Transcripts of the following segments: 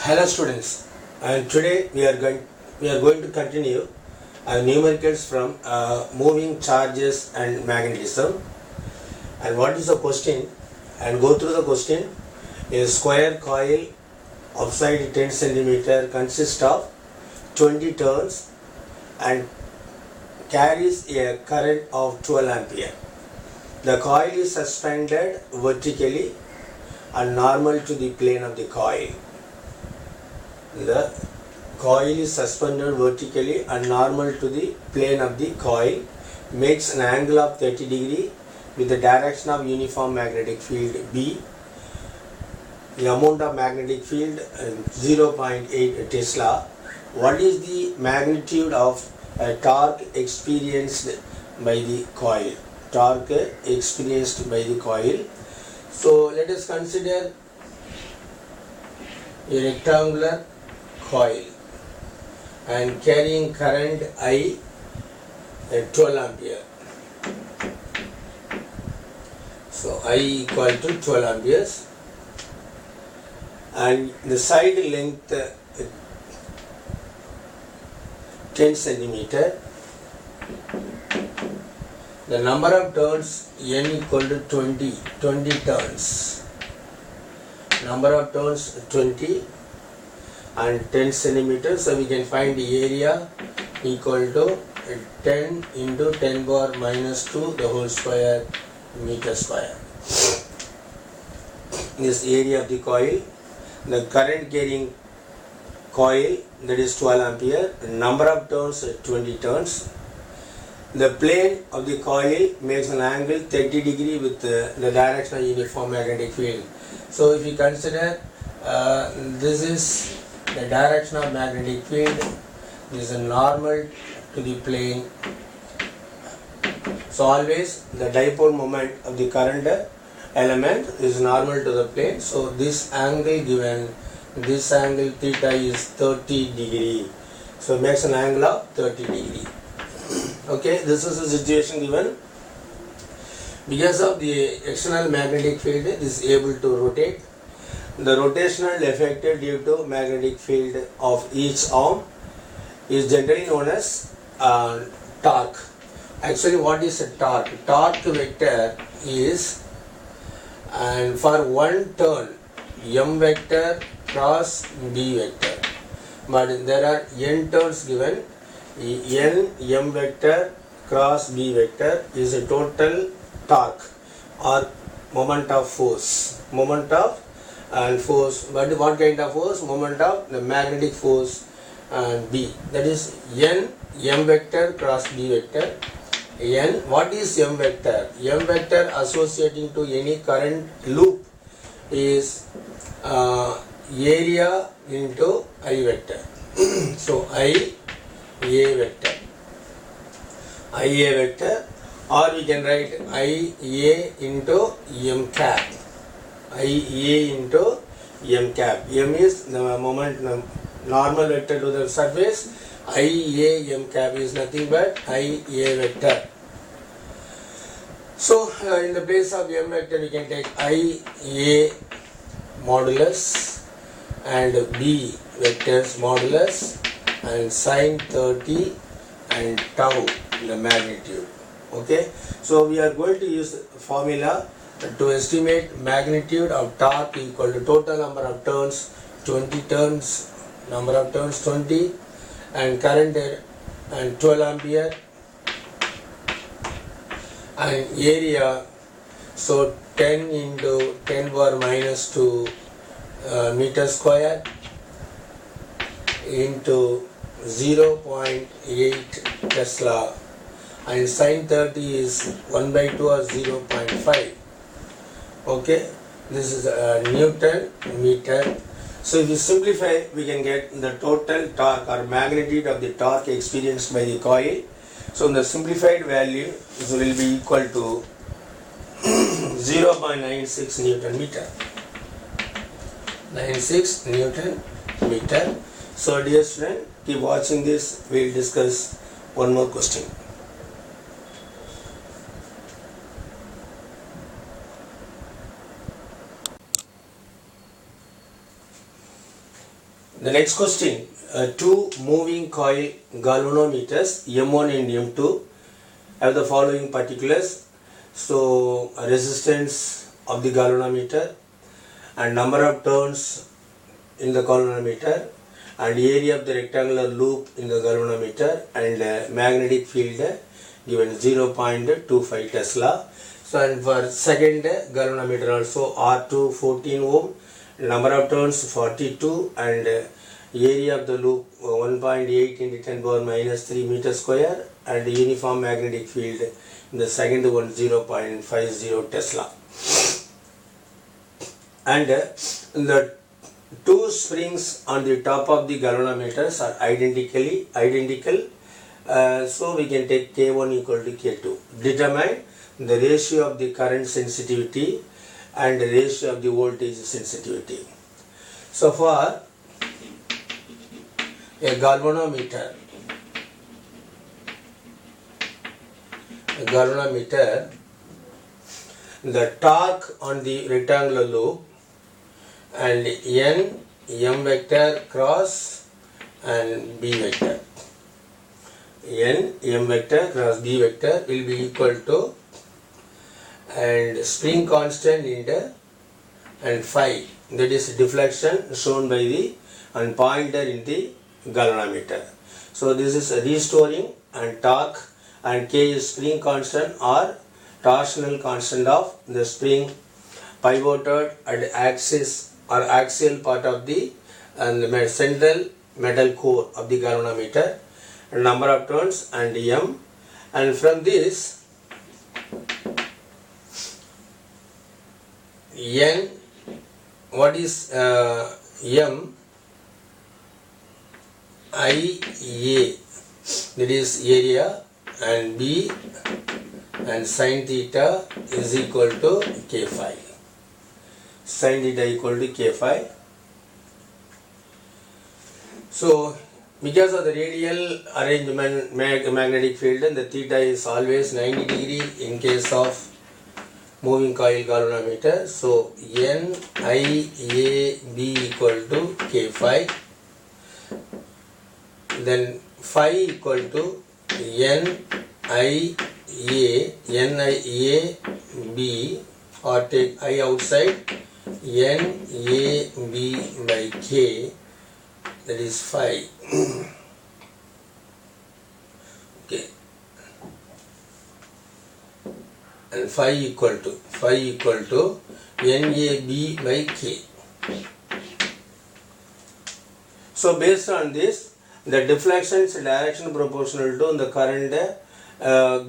Hello students, and today we are going to continue numericals from moving charges and magnetism. And what is the question? And go through the question. A square coil of side 10 centimeter consists of 20 turns and carries a current of 12 ampere. The coil is suspended vertically and normal to the plane of the coil. The coil is suspended vertically and normal to the plane of the coil, makes an angle of 30 degree with the direction of uniform magnetic field B. The amount of magnetic field 0.8 Tesla. What is the magnitude of torque experienced by the coil? Torque experienced by the coil. So let us consider a rectangular coil and carrying current I at 12 ampere. So I equal to 12 amperes and the side length 10 centimeter. The number of turns n equal to 20 turns. Number of turns 20 and 10 centimeters, so we can find the area equal to 10 into 10 power minus 2 the whole square meter square. This area of the coil, the current carrying coil, that is 12 ampere, number of turns 20 turns. The plane of the coil makes an angle 30 degree with the direction of uniform magnetic field. So if you consider this is the direction of magnetic field, this is normal to the plane. So always the dipole moment of the current element is normal to the plane. So this angle given, this angle theta is 30 degree. So it makes an angle of 30 degree. Okay, this is the situation given. Because of the external magnetic field is able to rotate. The rotational effect due to magnetic field of each arm is generally known as torque. Actually, what is a torque? Torque vector is, and for one turn, m vector cross b vector. But there are n turns given. N m vector cross b vector is a total torque or moment of force. Moment of and force, but what kind of force? Moment of the magnetic force and B, that is n m vector cross b vector. N, what is m vector? M vector associating to any current loop is area into I vector. So I a vector, I a vector, or we can write I a into m cap. I a into m cap. M is the moment, the normal vector to the surface. I a m cap is nothing but I a vector. So in the place of m vector we can take I a modulus and b vectors modulus and sine 30 and tau the magnitude. Okay, so we are going to use formula to estimate magnitude of torque equal to total number of turns 20 turns, number of turns 20 and current and 12 ampere and area, so 10 into 10 power minus 2 meter square into 0.8 Tesla and sine 30 is 1 by 2 or 0.5. Okay, this is Newton meter. So if you simplify, we can get the total torque or magnitude of the torque experienced by the coil. So the simplified value will be equal to 0.96 Newton meter. 96 Newton meter. So dear student, keep watching this. We will discuss one more question. The next question, two moving coil galvanometers M1 and M2 have the following particulars. So resistance of the galvanometer and number of turns in the galvanometer and area of the rectangular loop in the galvanometer and magnetic field given 0.25 Tesla. So and for second galvanometer also R2 14 ohm, number of turns 42 and area of the loop 1.8 into 10 power minus 3 meter square and uniform magnetic field in the second one 0.50 Tesla. And the two springs on the top of the galvanometers are identical. So we can take K1 equal to K2. Determine the ratio of the current sensitivity and the ratio of the voltage sensitivity. So for a galvanometer, the torque on the rectangular loop and N, M vector cross and B vector. N, M vector cross B vector will be equal to and spring constant into and phi, that is deflection shown by the and pointer in the galvanometer. So this is a restoring and torque and K is spring constant or torsional constant of the spring pivoted at axis or axial part of the central metal core of the galvanometer, number of turns and M, and from this N, what is M, I, A, that is area, and B and sin theta is equal to K phi. Sin theta equal to K phi. So because of the radial arrangement magnetic field, and the theta is always 90 degree in case of moving coil galvanometer. So N I A B equal to K phi. Then phi equal to N I A B, or take I outside, N A B by K, that is phi. Okay, and phi equal to N A B by K. So based on this, the deflection is direction proportional to the current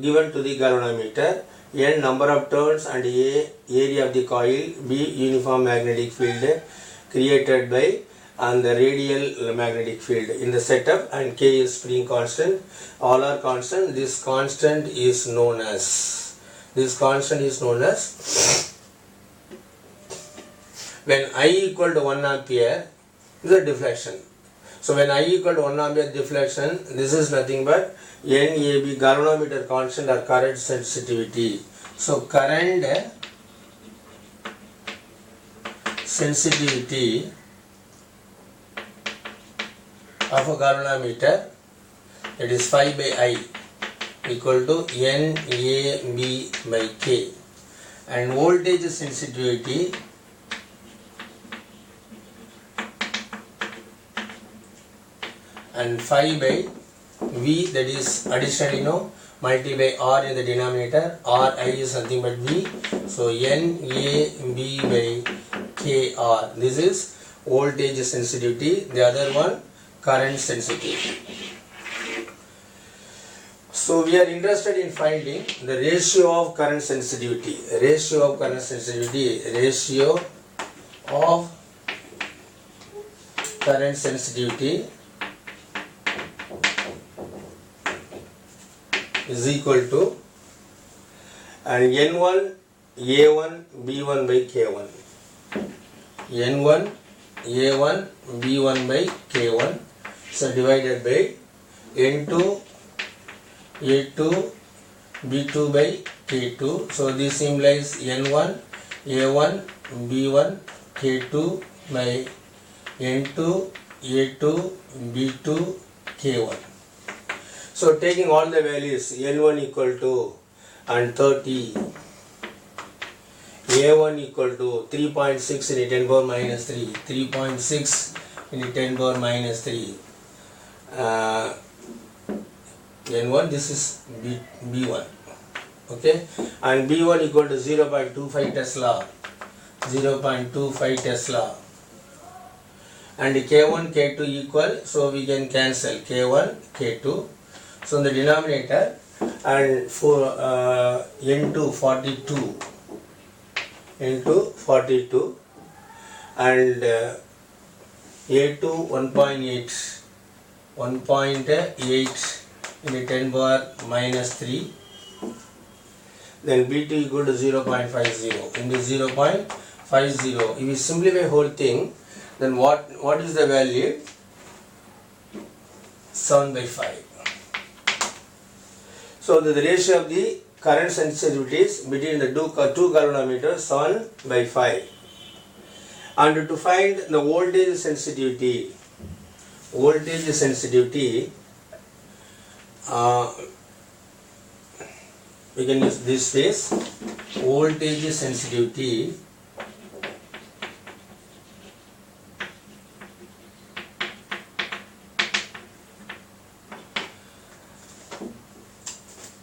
given to the galvanometer, N number of turns and A area of the coil, B uniform magnetic field created by and the radial magnetic field in the setup, and K is spring constant. All are constant. This constant is known as when I equal to 1 ampere is the deflection. So when I equal to 1 ampere deflection, this is nothing but NAB galvanometer constant or current sensitivity. So current sensitivity of a galvanometer, it is phi by I equal to NAB by K, and voltage sensitivity and phi by V, that is additionally multi by R in the denominator. R I is nothing but V. So NAB by KR. This is voltage sensitivity. The other one current sensitivity. So we are interested in finding the ratio of current sensitivity. Ratio of current sensitivity is equal to and N1 A1 B1 by K1. N1 A1 B1 by K1. So divided by N2 A2 B2 by K2. So this implies N1 A1 B1 K2 by N2 A2, B2, K1. So taking all the values, N1 equal to and 30, A1 equal to 3.6 into 10 power minus 3, 3.6 into 10 power minus 3. N1, this is B1. Okay, and B1 equal to 0.25 Tesla, 0.25 Tesla. And K1, K2 equal, so we can cancel K1, K2. So in the denominator, and for N2 42 into 42 and A2 1.8 into 10 power minus 3, then B2 equal to 0.50 into 0.50. If we simplify whole thing, then what is the value? 7/5. So the ratio of the current sensitivities between the two galvanometers 7/5. And to find the voltage sensitivity, we can use this phrase, voltage sensitivity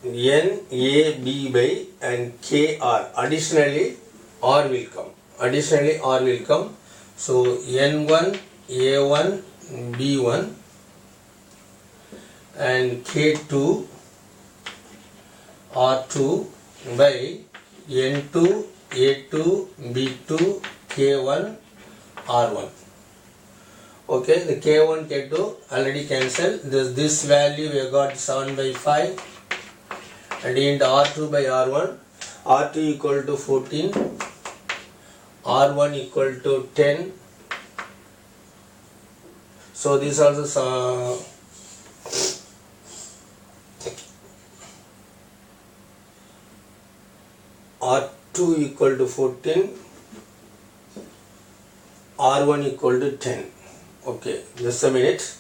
NAB by and KR. Additionally R will come. So N1 A1 B1 and K2 R2 by N2 A2 B2 K1 R1. Okay, the K1 K2 already cancelled. This value we have got 7/5. And into R2 by R1, R2 equal to 14, R1 equal to 10. So this also R2 equal to 14, R1 equal to 10. Okay, just a minute.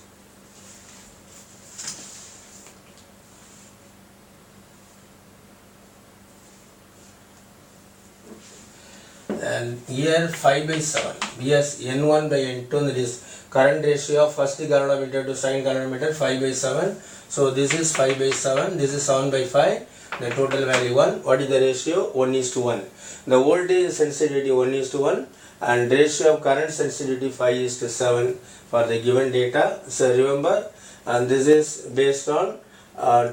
And here 5/7, yes, N1 by N2, that is current ratio of first galvanometer to second galvanometer 5/7. So this is 5/7, this is 7/5, the total value 1. What is the ratio? 1:1. The voltage sensitivity 1:1 and ratio of current sensitivity 5:7 for the given data. So remember, and this is based on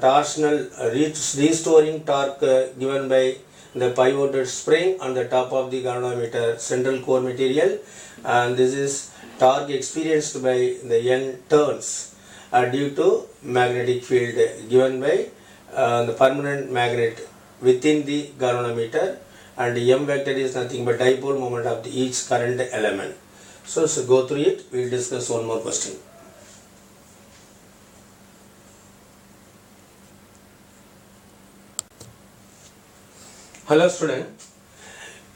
torsional restoring torque given by the pivoted spring on the top of the galvanometer central core material, and this is torque experienced by the N turns due to magnetic field given by the permanent magnet within the galvanometer, and M vector is nothing but dipole moment of each current element. So go through it. We will discuss one more question. Hello student,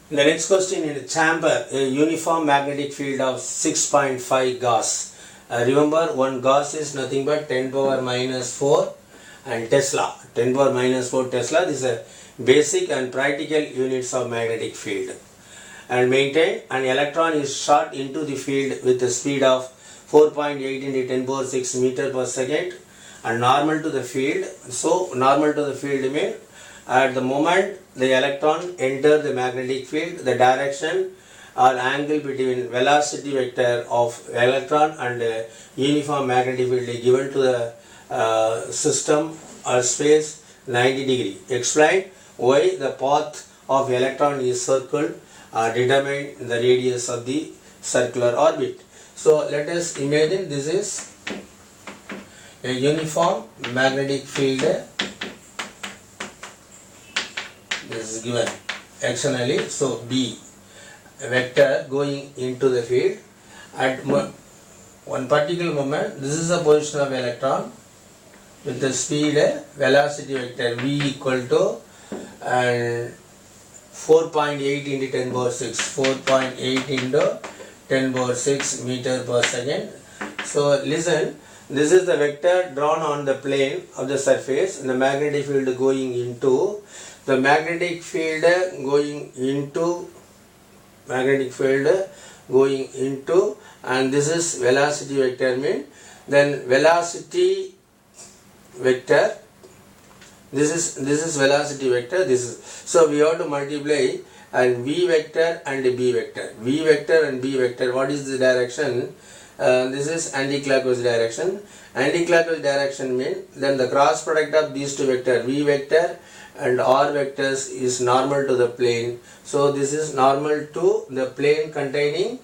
in the next question, in a chamber, a uniform magnetic field of 6.5 Gauss. Remember, one Gauss is nothing but 10 power minus 4 and Tesla. 10 power minus 4 Tesla, this is a basic and practical units of magnetic field. And maintain an electron is shot into the field with a speed of 4.8 into 10 power 6 meter per second and normal to the field. So normal to the field means at the moment the electron enters the magnetic field, the direction or angle between velocity vector of electron and uniform magnetic field is given to the system or space 90 degree. Explain why the path of electron is circled or determine the radius of the circular orbit. So let us imagine this is a uniform magnetic field. This is given externally, so B vector going into the field at one particular moment. This is the position of electron with the speed velocity vector V equal to and 4.8 into 10 power 6, 4.8 into 10 power 6 meter per second, So listen, this is the vector drawn on the plane of the surface, and the magnetic field going into, and this is velocity vector mean, then velocity vector, this is velocity vector, this is, so we have to multiply and v vector and b vector, what is the direction? This is anti-clockwise direction. Anti-clockwise direction means then the cross product of these two vectors, v vector and r vectors, is normal to the plane. So this is normal to the plane containing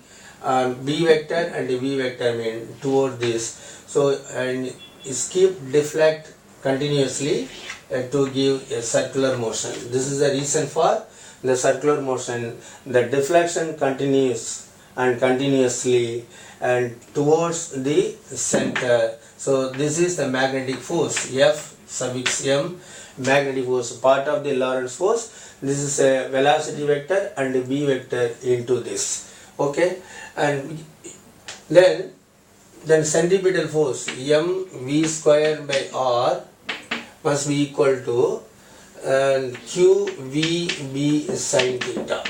b vector and v vector mean toward this. So and deflect continuously to give a circular motion. This is the reason for the circular motion. The deflection continues and continuously and towards the center. So this is the magnetic force, F suffix m, magnetic force, part of the Lorentz force. This is a velocity vector and a v vector into this. Okay, and then centripetal force m v square by r must be equal to q v b sin theta.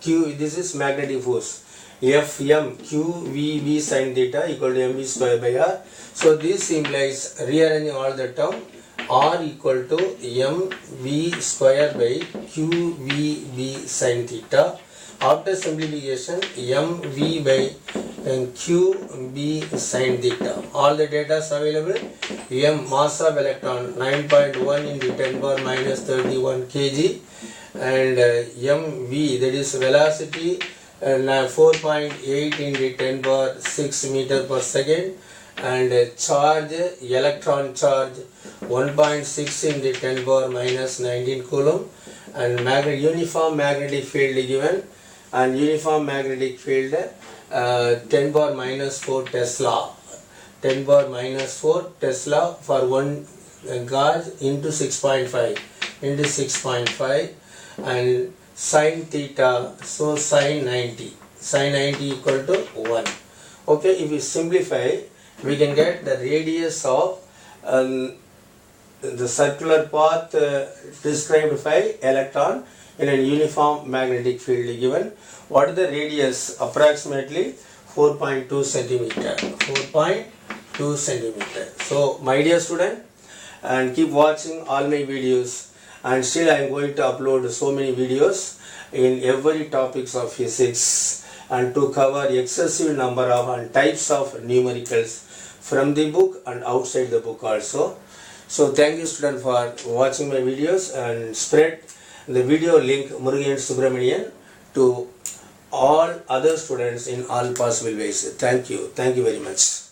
Q, this is magnetic force, F m q v b sin theta equal to mv square by r. So this implies, rearranging all the term, r equal to m v square by q v b sin theta. After simplification, m v by q b sin theta. All the data is available. M, mass of electron 9.1 into 10 power minus 31 kg, and mv, that is velocity 4.8 into 10 power 6 meter per second, and charge, electron charge 1.6 into 10 power minus 19 coulomb, and uniform magnetic field given, and uniform magnetic field 10 power minus 4 Tesla, 10 power minus 4 Tesla for 1 gauge into 6.5 into 6.5, and sin theta, so sin 90 equal to 1. Okay, if we simplify, we can get the radius of the circular path described by electron in a uniform magnetic field given. What is the radius? Approximately 4.2 centimeter. 4.2 centimeter. So my dear student, and keep watching all my videos, and still I am going to upload so many videos in every topics of physics, and to cover excessive number of and types of numericals from the book and outside the book also. So thank you student for watching my videos, and spread the video link Murugayan Subramanian to all other students in all possible ways. Thank you very much.